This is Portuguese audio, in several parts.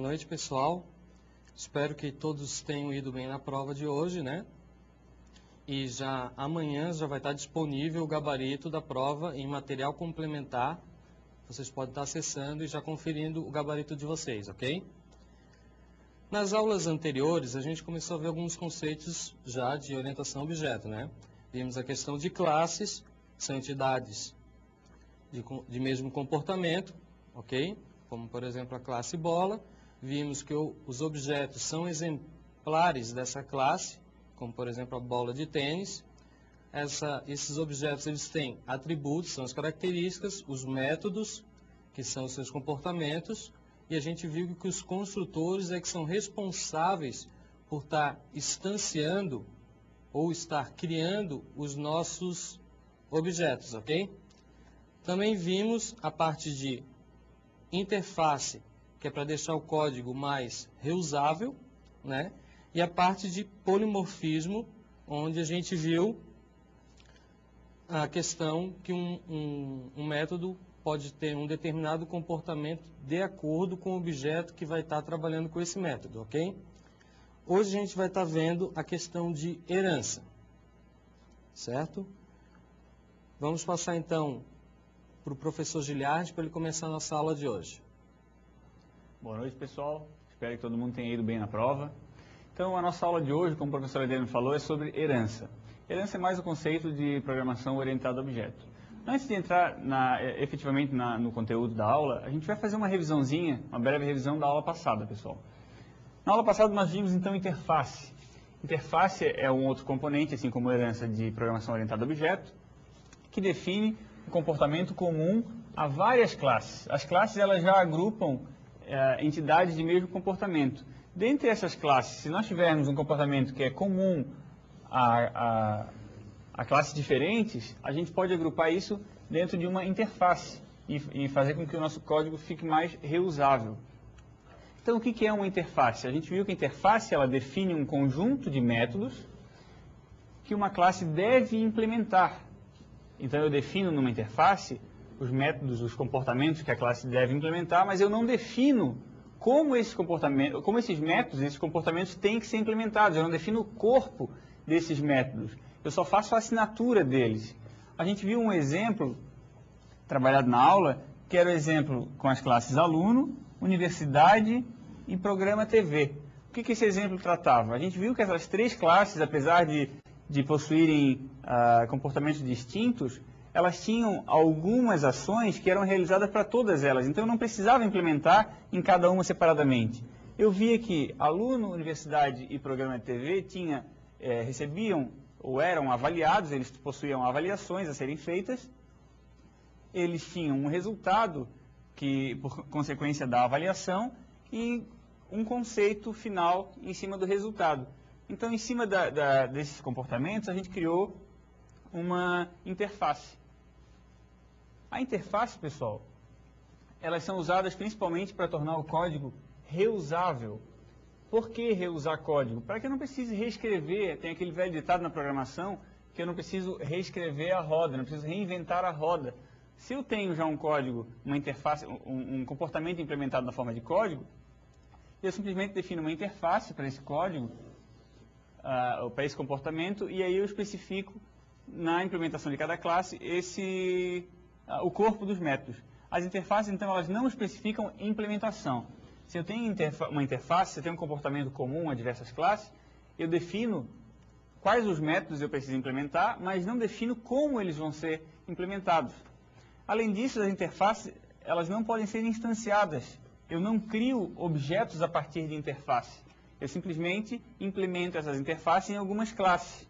noite, pessoal. Espero que todos tenham ido bem na prova de hoje, né? E amanhã já vai estar disponível o gabarito da prova em material complementar. Vocês podem estar acessando e já conferindo o gabarito de vocês, ok? Nas aulas anteriores, a gente começou a ver alguns conceitos já de orientação a objeto, né? Vimos a questão de classes, que são entidades de mesmo comportamento, ok? Como, por exemplo, a classe bola. Vimos que os objetos são exemplares dessa classe, como, por exemplo, a bola de tênis. Esses objetos eles têm atributos, são as características, os métodos, que são os seus comportamentos, e a gente viu que os construtores é que são responsáveis por estar instanciando ou estar criando os nossos objetos, ok? Também vimos a parte de interface, que é para deixar o código mais reusável, né? E a parte de polimorfismo, onde a gente viu a questão que um método pode ter um determinado comportamento de acordo com o objeto que vai estar trabalhando com esse método, ok? Hoje a gente vai estar vendo a questão de herança, certo? Vamos passar então para o professor Giliardi para ele começar a nossa aula de hoje. Boa noite, pessoal. Espero que todo mundo tenha ido bem na prova. Então, a nossa aula de hoje, como o professor Adriano falou, é sobre herança. Herança é mais o conceito de programação orientada a objeto. Antes de entrar efetivamente no conteúdo da aula, a gente vai fazer uma revisãozinha, uma breve revisão da aula passada, pessoal. Na aula passada nós vimos então interface. Interface é um outro componente, assim como herança de programação orientada a objeto, que define o comportamento comum a várias classes. As classes elas já agrupam entidades de mesmo comportamento. Dentre essas classes, se nós tivermos um comportamento que é comum a classes diferentes, a gente pode agrupar isso dentro de uma interface e fazer com que o nosso código fique mais reusável. Então, o que é uma interface? A gente viu que a interface ela define um conjunto de métodos que uma classe deve implementar. Então, eu defino numa interface os métodos, os comportamentos que a classe deve implementar, mas eu não defino como esses métodos, esses comportamentos têm que ser implementados. Eu não defino o corpo desses métodos. Eu só faço a assinatura deles. A gente viu um exemplo trabalhado na aula, que era o exemplo com as classes aluno, universidade e programa TV. O que esse exemplo tratava? A gente viu que essas três classes, apesar de possuírem comportamentos distintos, elas tinham algumas ações que eram realizadas para todas elas. Então, eu não precisava implementar em cada uma separadamente. Eu via que aluno, universidade e programa de TV recebiam ou eram avaliados, eles possuíam avaliações a serem feitas, eles tinham um resultado por consequência da avaliação e um conceito final em cima do resultado. Então, em cima desses comportamentos, a gente criou uma interface. A interface, pessoal, elas são usadas principalmente para tornar o código reusável. Por que reusar código? Para que eu não precise reescrever, tem aquele velho ditado na programação, que eu não preciso reescrever a roda, não preciso reinventar a roda. Se eu tenho já um código, uma interface, um comportamento implementado na forma de código, eu simplesmente defino uma interface para esse código, para esse comportamento, e aí eu especifico na implementação de cada classe o corpo dos métodos. As interfaces, então, elas não especificam implementação. Se eu tenho uma interface, se eu tenho um comportamento comum a diversas classes, eu defino quais os métodos eu preciso implementar, mas não defino como eles vão ser implementados. Além disso, as interfaces, elas não podem ser instanciadas. Eu não crio objetos a partir de interface. Eu simplesmente implemento essas interfaces em algumas classes.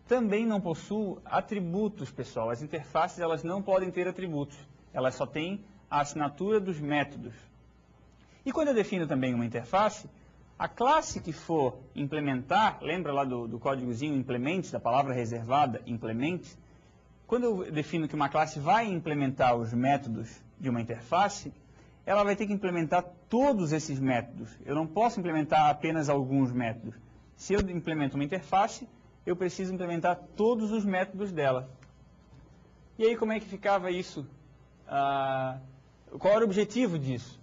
Também não possuo atributos, pessoal. As interfaces elas não podem ter atributos. Elas só têm a assinatura dos métodos. E quando eu defino também uma interface, a classe que for implementar, lembra lá do códigozinho implements, da palavra reservada, implements? Quando eu defino que uma classe vai implementar os métodos de uma interface, ela vai ter que implementar todos esses métodos. Eu não posso implementar apenas alguns métodos. Se eu implemento uma interface, eu preciso implementar todos os métodos dela. E aí, como é que ficava isso? Qual era o objetivo disso?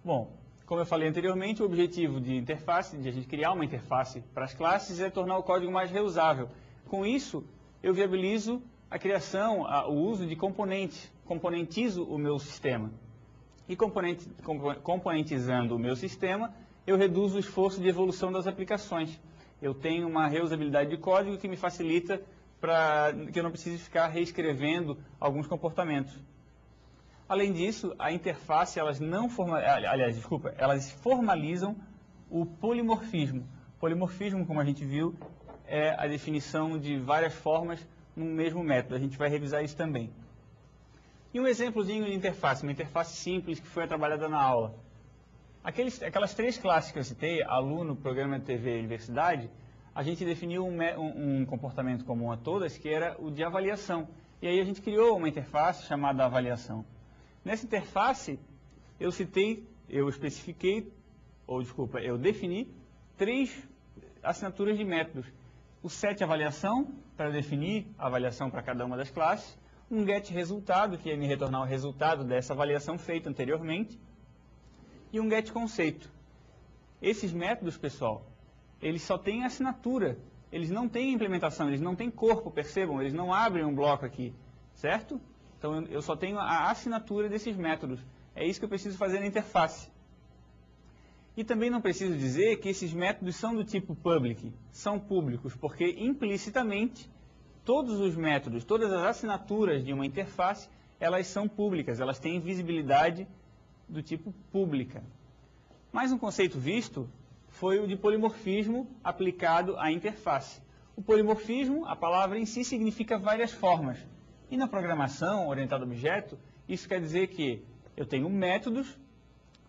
Bom, Como eu falei anteriormente, o objetivo de interface, de a gente criar uma interface para as classes, é tornar o código mais reusável. Com isso, eu viabilizo a criação, o uso de componentes, componentizo o meu sistema. E componentizando o meu sistema, eu reduzo o esforço de evolução das aplicações. Eu tenho uma reusabilidade de código que me facilita para que eu não precise ficar reescrevendo alguns comportamentos. Além disso, a interface, elas formalizam o polimorfismo. Polimorfismo, como a gente viu, é a definição de várias formas num mesmo método. A gente vai revisar isso também. E um exemplozinho de interface, uma interface simples que foi trabalhada na aula. Aquelas 3 classes que eu citei, aluno, programa de TV e universidade, a gente definiu um comportamento comum a todas, que era o de avaliação. E aí a gente criou uma interface chamada avaliação. Nessa interface, eu defini 3 assinaturas de métodos. O set avaliação, para definir a avaliação para cada uma das classes. Um get resultado, que ia me retornar o resultado dessa avaliação feita anteriormente. E um get conceito. Esses métodos, pessoal, eles só têm assinatura. Eles não têm implementação, eles não têm corpo, percebam, eles não abrem um bloco aqui, certo? Então, eu só tenho a assinatura desses métodos. É isso que eu preciso fazer na interface. E também não preciso dizer que esses métodos são do tipo public, são públicos, porque implicitamente todos os métodos, todas as assinaturas de uma interface, elas são públicas, elas têm visibilidade do tipo pública. Mais um conceito visto foi o de polimorfismo aplicado à interface. O polimorfismo, a palavra em si, significa várias formas. E na programação orientada a objeto, isso quer dizer que eu tenho métodos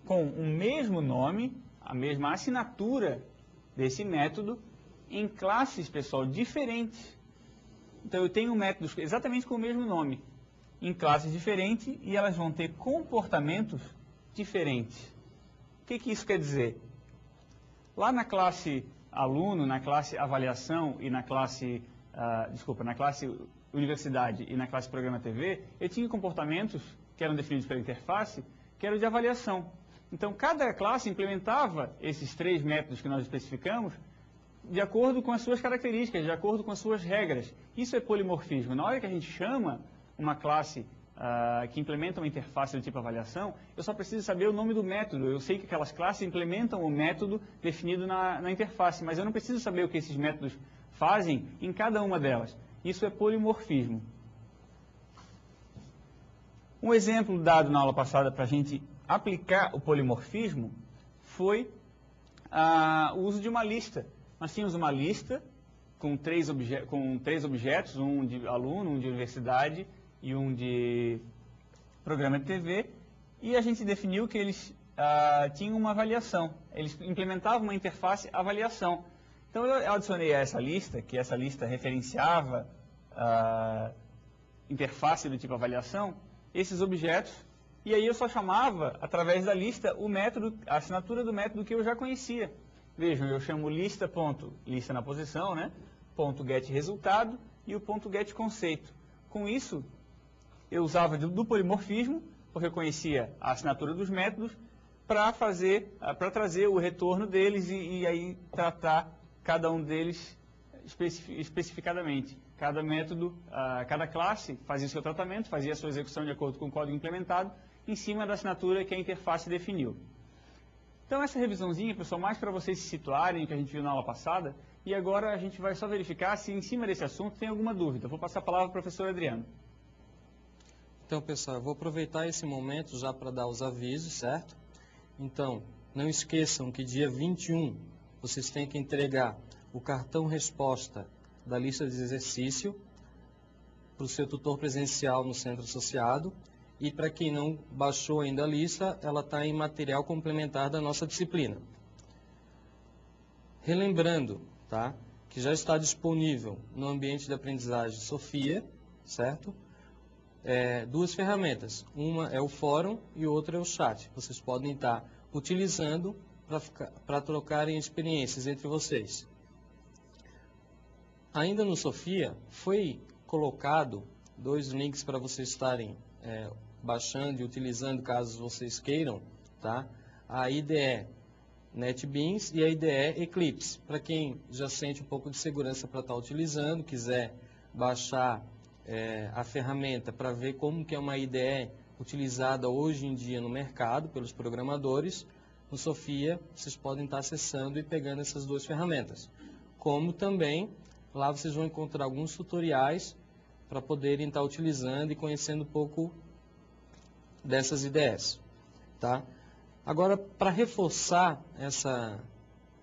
com o mesmo nome, a mesma assinatura desse método, em classes, pessoal, diferentes. Então, eu tenho métodos exatamente com o mesmo nome, em classes diferentes, e elas vão ter comportamentos diferentes. O que isso quer dizer? Lá na classe aluno, na classe avaliação e na classe, na classe universidade e na classe programa TV, eu tinha comportamentos que eram definidos pela interface, que eram de avaliação. Então, cada classe implementava esses 3 métodos que nós especificamos de acordo com as suas características, de acordo com as suas regras. Isso é polimorfismo. Na hora que a gente chama uma classe que implementa uma interface do tipo avaliação, eu só preciso saber o nome do método. Eu sei que aquelas classes implementam o método definido na interface, mas eu não preciso saber o que esses métodos fazem em cada uma delas. Isso é polimorfismo. Um exemplo dado na aula passada para a gente aplicar o polimorfismo foi o uso de uma lista. Nós tínhamos uma lista com 3 objetos, um de aluno, um de universidade e um de programa de TV, e a gente definiu que eles tinham uma avaliação. Eles implementavam uma interface avaliação. Então, eu adicionei a essa lista, que essa lista referenciava a interface do tipo avaliação, esses objetos, e aí eu só chamava, através da lista, o método, a assinatura do método que eu já conhecia. Vejam, eu chamo lista na posição, né? Ponto get resultado e o ponto get conceito. Com isso, eu usava do polimorfismo, porque eu conhecia a assinatura dos métodos, para trazer o retorno deles e aí tratar cada um deles especificadamente. Cada método, cada classe fazia o seu tratamento, fazia a sua execução de acordo com o código implementado, em cima da assinatura que a interface definiu. Então, essa revisãozinha, pessoal, mais para vocês se situarem, que a gente viu na aula passada, e agora a gente vai só verificar se em cima desse assunto tem alguma dúvida. Vou passar a palavra ao professor Adriano. Então, pessoal, eu vou aproveitar esse momento já para dar os avisos, certo? Então, não esqueçam que dia 21 vocês têm que entregar o cartão resposta da lista de exercício para o seu tutor presencial no centro associado. E para quem não baixou ainda a lista, ela está em material complementar da nossa disciplina. Relembrando, tá, que já está disponível no ambiente de aprendizagem Sofia, certo? 2 ferramentas. Uma é o fórum e outra é o chat. Vocês podem estar utilizando para trocarem experiências entre vocês. Ainda no Sofia, foi colocado 2 links para vocês estarem baixando e utilizando caso vocês queiram, tá? a IDE NetBeans e a IDE Eclipse. Para quem já sente um pouco de segurança para estar utilizando, quiser baixar a ferramenta para ver como que é uma IDE utilizada hoje em dia no mercado pelos programadores, no Sofia vocês podem estar acessando e pegando essas duas ferramentas. Como também, lá vocês vão encontrar alguns tutoriais para poderem estar utilizando e conhecendo um pouco dessas IDEs. Tá? Agora, para reforçar essa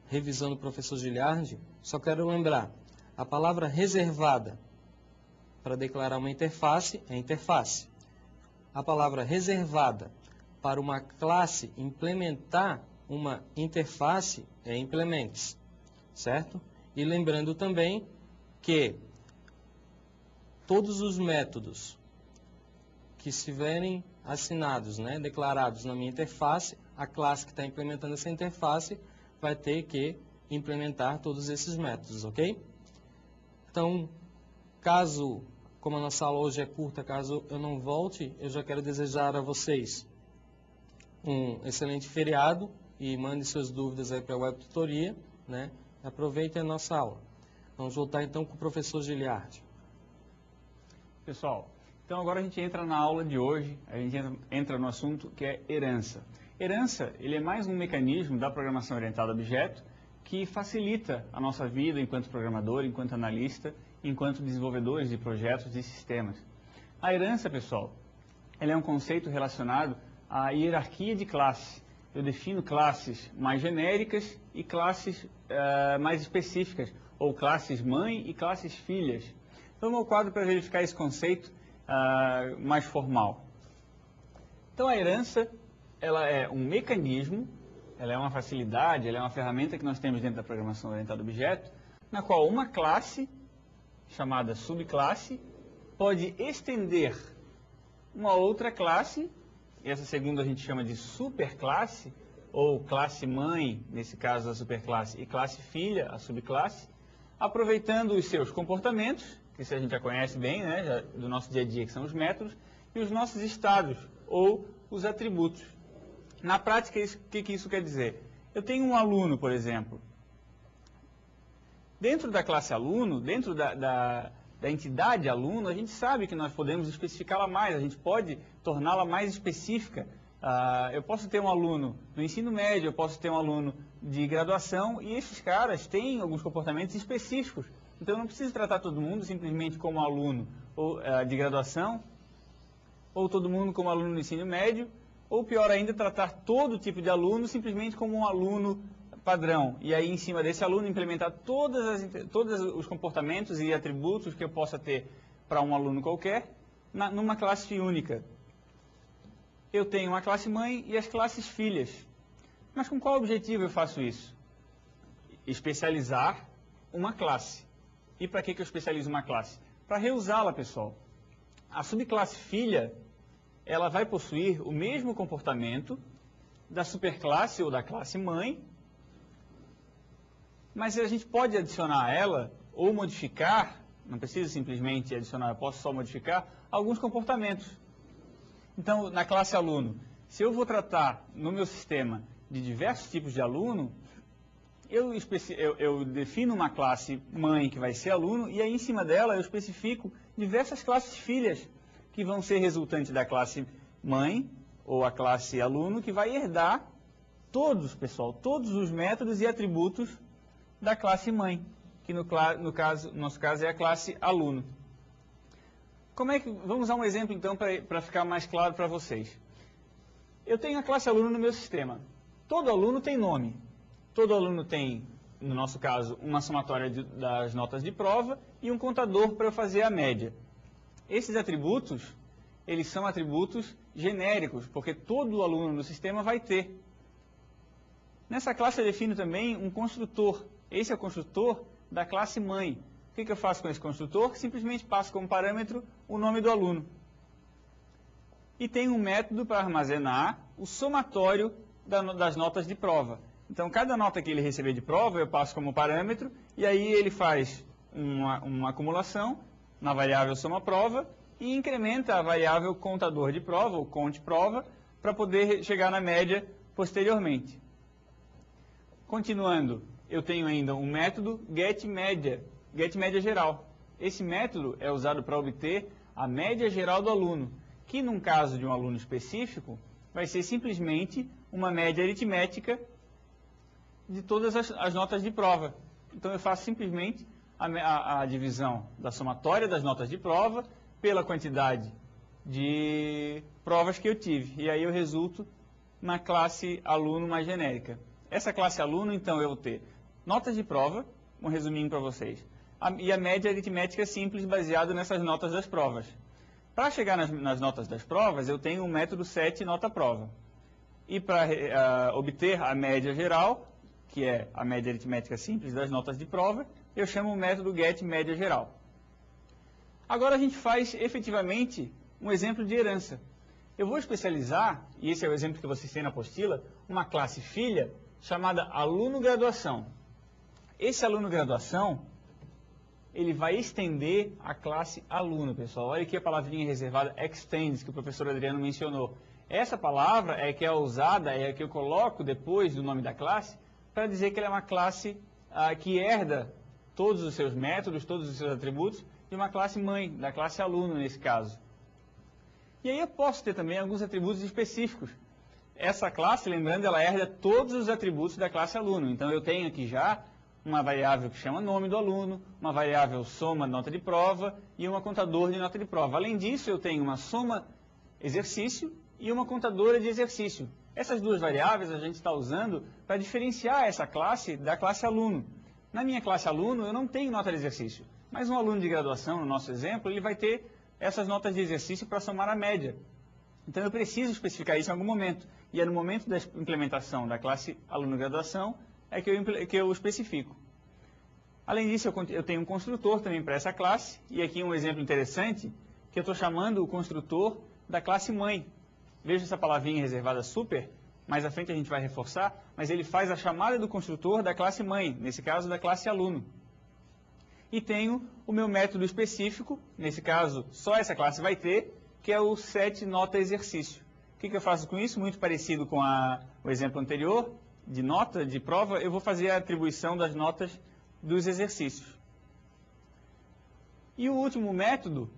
revisão do professor Giliardi, só quero lembrar, a palavra reservada para declarar uma interface é interface. A palavra reservada para uma classe implementar uma interface é implements, certo? E lembrando também que todos os métodos que estiverem assinados, né, declarados na minha interface, a classe que está implementando essa interface vai ter que implementar todos esses métodos, ok? Então, caso, como a nossa aula hoje é curta, caso eu não volte, eu já quero desejar a vocês um excelente feriado e mande suas dúvidas aí para a Web Tutoria, né? Aproveitem a nossa aula. Vamos voltar então com o professor Giliardi. Pessoal, então agora a gente entra na aula de hoje, a gente entra no assunto que é herança. Herança, ele é mais um mecanismo da programação orientada a objeto que facilita a nossa vida enquanto programador, enquanto analista, enquanto desenvolvedores de projetos e sistemas. A herança, pessoal, ela é um conceito relacionado à hierarquia de classe. Eu defino classes mais genéricas e classes mais específicas, ou classes mãe e classes filhas. Vamos ao quadro para verificar esse conceito mais formal. Então, a herança, ela é um mecanismo, ela é uma facilidade, ela é uma ferramenta que nós temos dentro da programação orientada a objeto, na qual uma classe, chamada subclasse, pode estender uma outra classe, essa segunda a gente chama de superclasse, ou classe mãe, nesse caso a superclasse, e classe filha, a subclasse, aproveitando os seus comportamentos, que isso a gente já conhece bem, né, já, do nosso dia a dia, que são os métodos, e os nossos estados, ou os atributos. Na prática, o que isso quer dizer? Eu tenho um aluno, por exemplo. Dentro da classe aluno, dentro da entidade aluno, a gente sabe que nós podemos especificá-la mais, a gente pode torná-la mais específica. Eu posso ter um aluno do ensino médio, eu posso ter um aluno de graduação, e esses caras têm alguns comportamentos específicos. Então, eu não preciso tratar todo mundo simplesmente como aluno de graduação, ou todo mundo como aluno do ensino médio, ou pior ainda, tratar todo tipo de aluno simplesmente como um aluno padrão. E aí, em cima desse aluno, implementar todos os comportamentos e atributos que eu possa ter para um aluno qualquer, numa classe única. Eu tenho uma classe mãe e as classes filhas. Mas com qual objetivo eu faço isso? Especializar uma classe. E para que eu especializo uma classe? Para reusá-la, pessoal. A subclasse filha, ela vai possuir o mesmo comportamento da superclasse ou da classe mãe, mas a gente pode adicionar a ela ou modificar, não precisa simplesmente adicionar, eu posso só modificar alguns comportamentos. Então, na classe aluno, se eu vou tratar no meu sistema de diversos tipos de aluno, eu defino uma classe mãe que vai ser aluno, e aí em cima dela eu especifico diversas classes filhas, que vão ser resultantes da classe mãe, ou a classe aluno, que vai herdar todos os métodos e atributos da classe mãe, que no nosso caso é a classe aluno. Vamos usar um exemplo então para ficar mais claro para vocês. Eu tenho a classe aluno no meu sistema. Todo aluno tem nome. Todo aluno tem, no nosso caso, uma somatória das notas de prova e um contador para eu fazer a média. Esses atributos, eles são atributos genéricos, porque todo aluno no sistema vai ter. Nessa classe eu defino também um construtor. Esse é o construtor da classe mãe. O que eu faço com esse construtor? Simplesmente passo como parâmetro o nome do aluno. E tem um método para armazenar o somatório das notas de prova. Então, cada nota que ele receber de prova, eu passo como parâmetro, e aí ele faz uma acumulação na variável soma-prova e incrementa a variável contador de prova, ou conte-prova, para poder chegar na média posteriormente. Continuando, eu tenho ainda um método getMédia geral. Esse método é usado para obter a média geral do aluno, que num caso de um aluno específico, vai ser simplesmente uma média aritmética de todas as notas de prova. Então eu faço simplesmente a divisão da somatória das notas de prova pela quantidade de provas que eu tive. E aí eu resulto na classe aluno mais genérica. Essa classe aluno, então, eu vou ter notas de prova, um resuminho para vocês, e a média aritmética simples baseada nessas notas das provas. Para chegar nas notas das provas, eu tenho o método set nota prova. E para obter a média geral, que é a média aritmética simples das notas de prova, eu chamo o método getMédia geral. Agora a gente faz efetivamente um exemplo de herança. Eu vou especializar, e esse é o exemplo que vocês têm na apostila, uma classe filha chamada aluno graduação. Esse aluno graduação, ele vai estender a classe aluno, pessoal. Olha aqui a palavrinha reservada extends, que o professor Adriano mencionou. Essa palavra é que é usada, é a que eu coloco depois do nome da classe, para dizer que ela é uma classe que herda todos os seus métodos, todos os seus atributos, de uma classe mãe, da classe aluno nesse caso. E aí eu posso ter também alguns atributos específicos. Essa classe, lembrando, ela herda todos os atributos da classe aluno. Então eu tenho aqui já uma variável que chama nome do aluno, uma variável soma nota de prova e uma contador de nota de prova. Além disso, eu tenho uma soma exercício e uma contadora de exercício. Essas duas variáveis a gente está usando para diferenciar essa classe da classe aluno. Na minha classe aluno, eu não tenho nota de exercício, mas um aluno de graduação, no nosso exemplo, ele vai ter essas notas de exercício para somar a média. Então eu preciso especificar isso em algum momento. E é no momento da implementação da classe aluno graduação é que eu especifico. Além disso, eu tenho um construtor também para essa classe. E aqui um exemplo interessante, que eu estou chamando o construtor da classe mãe. Veja essa palavrinha reservada super, mais à frente a gente vai reforçar, mas ele faz a chamada do construtor da classe mãe, nesse caso da classe aluno. E tenho o meu método específico, nesse caso só essa classe vai ter, que é o set nota exercício. O que eu faço com isso? Muito parecido com o exemplo anterior, de nota, de prova, eu vou fazer a atribuição das notas dos exercícios. E o último método,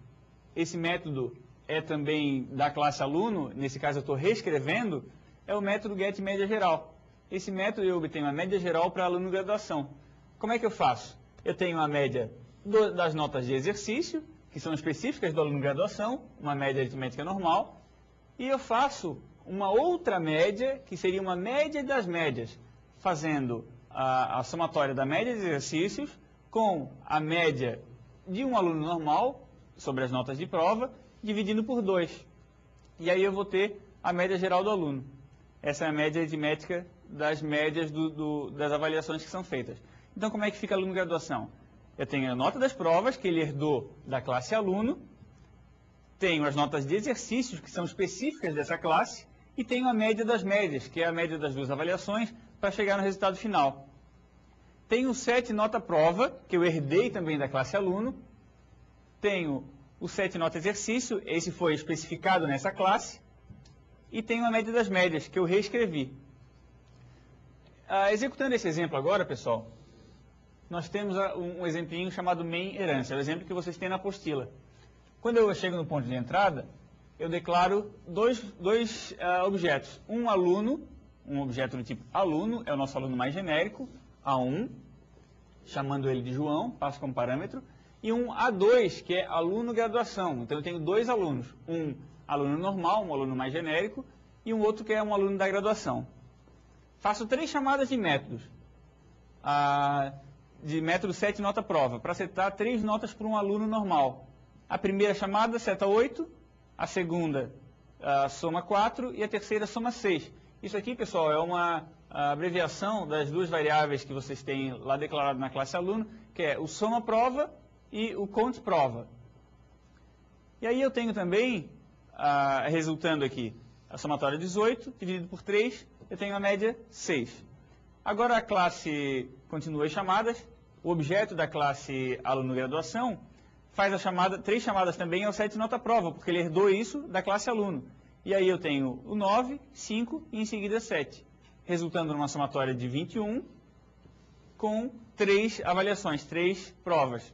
esse método é também da classe aluno, nesse caso eu estou reescrevendo, é o método getMédia geral. Esse método eu obtenho a média geral para aluno graduação. Como é que eu faço? Eu tenho a média das notas de exercício, que são específicas do aluno graduação, uma média aritmética normal, e eu faço uma outra média, que seria uma média das médias, fazendo a somatória da média de exercícios com a média de um aluno normal, sobre as notas de prova, dividindo por 2. E aí eu vou ter a média geral do aluno. Essa é a média aritmética das médias das avaliações que são feitas. Então, como é que fica aluno graduação? Eu tenho a nota das provas, que ele herdou da classe aluno, tenho as notas de exercícios, que são específicas dessa classe, e tenho a média das médias, que é a média das duas avaliações, para chegar no resultado final. Tenho o set nota prova, que eu herdei também da classe aluno, tenho o set nota exercício, esse foi especificado nessa classe, e tenho a média das médias, que eu reescrevi. Executando esse exemplo agora, pessoal, nós temos um exemplinho chamado main herança, é o exemplo que vocês têm na apostila. Quando eu chego no ponto de entrada, eu declaro dois objetos. Um aluno, um objeto do tipo aluno, é o nosso aluno mais genérico, A1, chamando ele de João, passo como parâmetro, e um A2, que é aluno graduação. Então eu tenho dois alunos, um aluno normal, um aluno mais genérico, e um outro que é um aluno da graduação. Faço 3 chamadas de métodos. De método set nota prova, para setar 3 notas para um aluno normal. A primeira chamada seta 8, a segunda soma 4 e a terceira soma 6. Isso aqui, pessoal, é uma abreviação das duas variáveis que vocês têm lá declarado na classe aluno, que é o soma prova e o count prova. E aí eu tenho também, resultando aqui, a somatória 18, dividido por 3, eu tenho a média 6. Agora a classe continua as chamadas, o objeto da classe aluno graduação faz a chamada, 3 chamadas também ao set nota prova, porque ele herdou isso da classe aluno. E aí eu tenho o 9, 5 e em seguida 7. resultando numa somatória de 21, com 3 avaliações, 3 provas.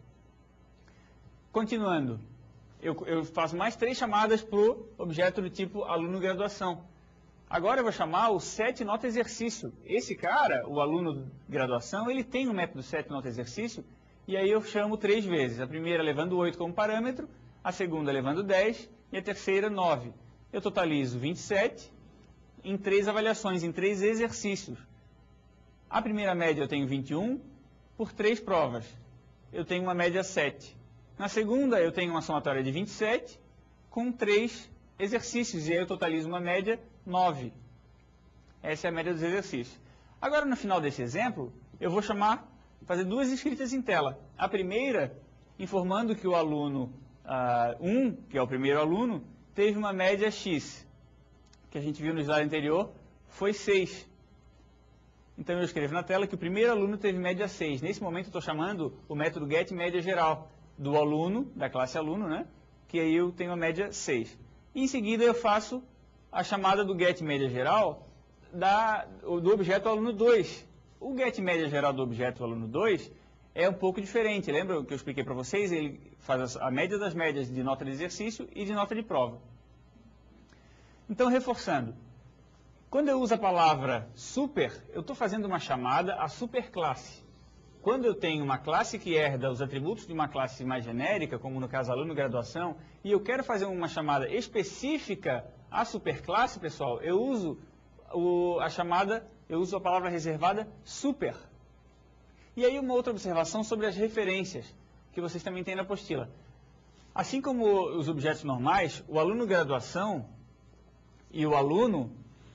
Continuando, eu faço mais 3 chamadas para o objeto do tipo aluno graduação. Agora eu vou chamar o 7 nota exercício. Esse cara, o aluno graduação, ele tem o método 7 nota exercício, e aí eu chamo 3 vezes. A primeira levando 8 como parâmetro, a segunda levando 10 e a terceira 9. Eu totalizo 27 em 3 avaliações, em 3 exercícios. A primeira média eu tenho 21 por 3 provas. Eu tenho uma média 7. Na segunda eu tenho uma somatória de 27 com 3 exercícios, e aí eu totalizo uma média 9. Essa é a média dos exercícios. Agora, no final desse exemplo, eu vou fazer 2 escritas em tela. A primeira, informando que o aluno 1, que é o primeiro aluno, teve uma média X, que a gente viu no slide anterior, foi 6. Então, eu escrevo na tela que o primeiro aluno teve média 6. Nesse momento, eu estou chamando o método getMédiaGeral do aluno, da classe aluno, né? Que aí eu tenho a média 6. E, em seguida, eu faço a chamada do getMédiaGeral do objeto aluno 2. O getMédiaGeral do objeto aluno 2 é um pouco diferente. Lembra que eu expliquei para vocês? Ele faz a média das médias de nota de exercício e de nota de prova. Então, reforçando. Quando eu uso a palavra super, eu estou fazendo uma chamada à superclasse. Quando eu tenho uma classe que herda os atributos de uma classe mais genérica, como no caso aluno graduação, e eu quero fazer uma chamada específica à superclasse, pessoal, eu uso a palavra reservada super. E aí uma outra observação sobre as referências, que vocês também têm na apostila. Assim como os objetos normais, o aluno graduação e o aluno,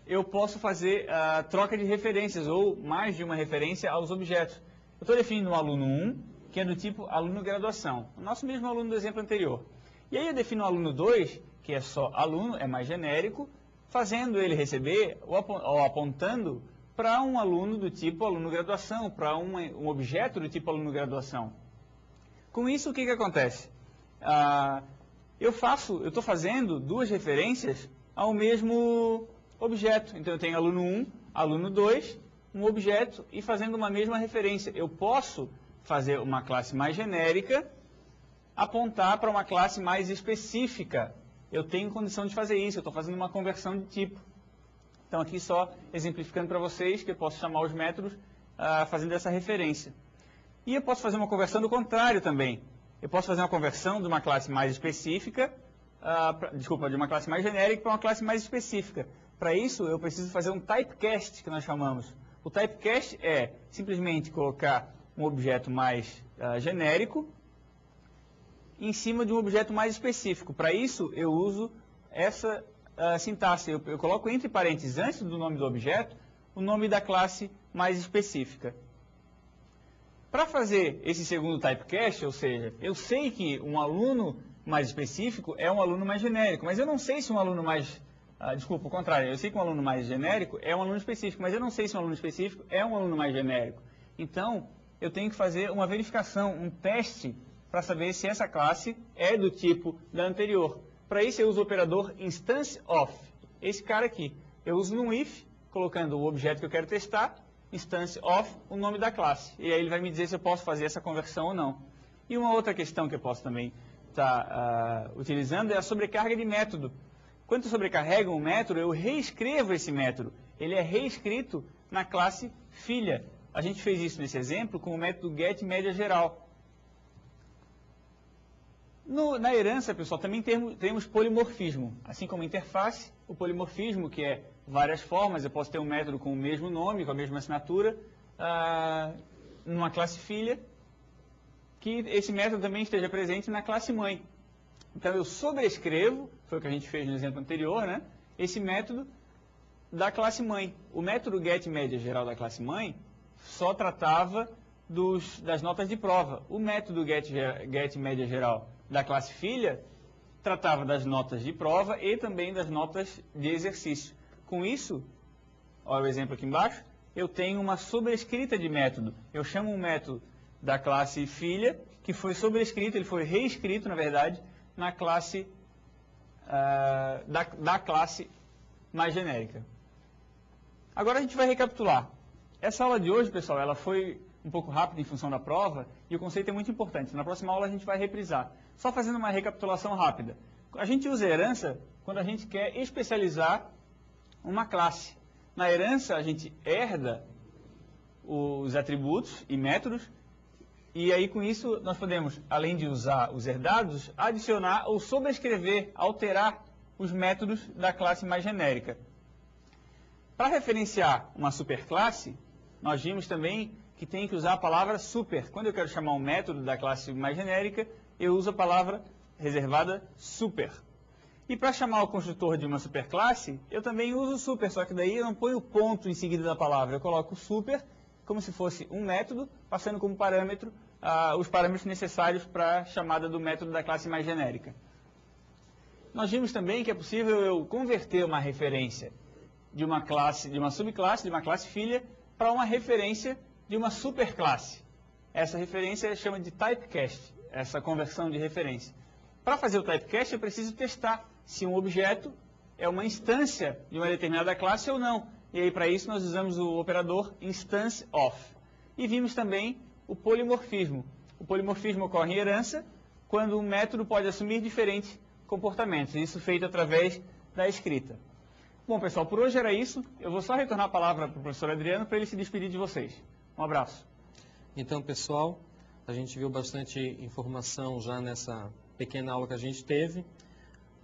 eu posso fazer a troca de referências, ou mais de uma referência aos objetos. Eu estou definindo um aluno 1, que é do tipo aluno graduação, o nosso mesmo aluno do exemplo anterior. E aí eu defino o aluno 2, que é só aluno, é mais genérico, fazendo ele receber ou apontando para um aluno do tipo aluno graduação, para um objeto do tipo aluno graduação. Com isso, o que acontece? Eu estou fazendo 2 referências ao mesmo objeto. Então, eu tenho aluno 1, aluno 2, um objeto e fazendo uma mesma referência. Eu posso fazer uma classe mais genérica, apontar para uma classe mais específica. Eu tenho condição de fazer isso, eu estou fazendo uma conversão de tipo. Então, aqui só exemplificando para vocês que eu posso chamar os métodos fazendo essa referência. E eu posso fazer uma conversão do contrário também. Eu posso fazer uma conversão de uma classe mais específica, de uma classe mais genérica para uma classe mais específica. Para isso, eu preciso fazer um typecast, que nós chamamos. O typecast é simplesmente colocar um objeto mais genérico em cima de um objeto mais específico. Para isso, eu uso essa sintaxe. Eu coloco entre parênteses, antes do nome do objeto, o nome da classe mais específica. Para fazer esse segundo typecast, ou seja, eu sei que um aluno mais específico é um aluno mais genérico, mas eu não sei se um aluno mais... desculpa, o contrário, eu sei que um aluno mais genérico é um aluno específico, mas eu não sei se um aluno específico é um aluno mais genérico. Então, eu tenho que fazer uma verificação, um teste, para saber se essa classe é do tipo da anterior. Para isso, eu uso o operador instance of. Esse cara aqui. Eu uso num if, colocando o objeto que eu quero testar, instance of, o nome da classe. E aí ele vai me dizer se eu posso fazer essa conversão ou não. E uma outra questão que eu posso também estar utilizando é a sobrecarga de método. Quando eu sobrecarrego um método, eu reescrevo esse método. Ele é reescrito na classe filha. A gente fez isso nesse exemplo com o método getMédiaGeral. Na herança, pessoal, também temos polimorfismo. Assim como interface, o polimorfismo, que é várias formas. Eu posso ter um método com o mesmo nome, com a mesma assinatura, numa classe filha, que esse método também esteja presente na classe mãe. Então, eu sobrescrevo, foi o que a gente fez no exemplo anterior, né? Esse método da classe mãe. O método getMédiaGeral da classe mãe só tratava das notas de prova. O método getMédiaGeral da classe filha tratava das notas de prova e também das notas de exercício. Com isso, olha o exemplo aqui embaixo, eu tenho uma sobrescrita de método. Eu chamo um método da classe filha, que foi sobrescrito, ele foi reescrito, na verdade, na classe da classe mais genérica. Agora a gente vai recapitular. Essa aula de hoje, pessoal, ela foi um pouco rápida em função da prova e o conceito é muito importante. Na próxima aula a gente vai reprisar. Só fazendo uma recapitulação rápida. A gente usa herança quando a gente quer especializar uma classe. Na herança a gente herda os atributos e métodos e aí com isso nós podemos, além de usar os herdados, adicionar ou sobrescrever, alterar os métodos da classe mais genérica. Para referenciar uma superclasse, nós vimos também que tem que usar a palavra super. Quando eu quero chamar um método da classe mais genérica, eu uso a palavra reservada super. E para chamar o construtor de uma superclasse, eu também uso super, só que daí eu não ponho o ponto em seguida da palavra. Eu coloco super como se fosse um método, passando como parâmetro os parâmetros necessários para a chamada do método da classe mais genérica. Nós vimos também que é possível eu converter uma referência de uma classe, de uma subclasse, de uma classe filha, para uma referência de uma superclasse. Essa referência chama de typecast, essa conversão de referência. Para fazer o typecast, eu preciso testar se um objeto é uma instância de uma determinada classe ou não. E aí, para isso, nós usamos o operador instance_of. E vimos também o polimorfismo. O polimorfismo ocorre em herança, quando um método pode assumir diferentes comportamentos. Isso feito através da escrita. Bom, pessoal, por hoje era isso. Eu vou só retornar a palavra para o professor Adriano para ele se despedir de vocês. Um abraço. Então, pessoal, a gente viu bastante informação já nessa pequena aula que a gente teve.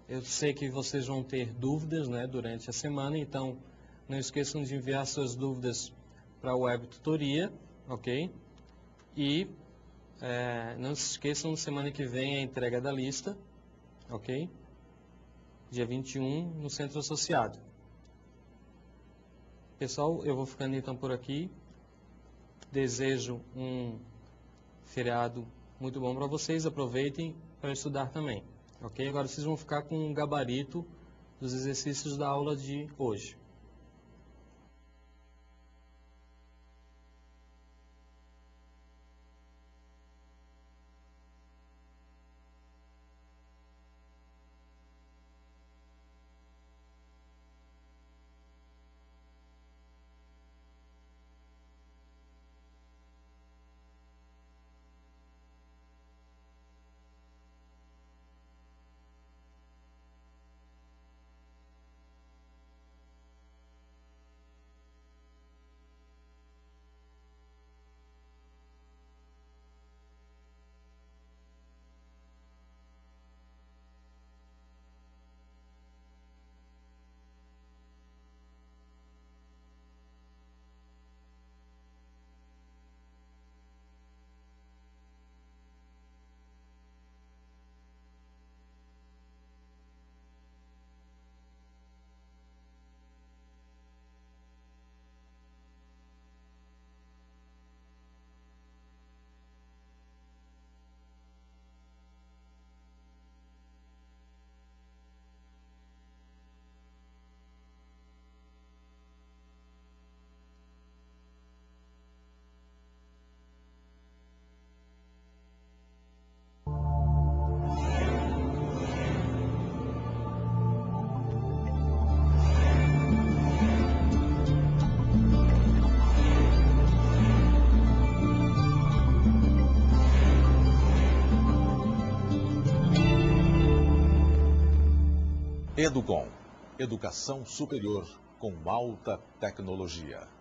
Eu sei que vocês vão ter dúvidas, né, durante a semana, então não esqueçam de enviar suas dúvidas para a Web Tutoria, ok? E não se esqueçam, semana que vem a entrega da lista, ok? Dia 21, no Centro Associado. Pessoal, eu vou ficando então por aqui. Desejo um feriado muito bom para vocês. Aproveitem para estudar também. Ok? Agora vocês vão ficar com um gabarito dos exercícios da aula de hoje. Educom, educação superior com alta tecnologia.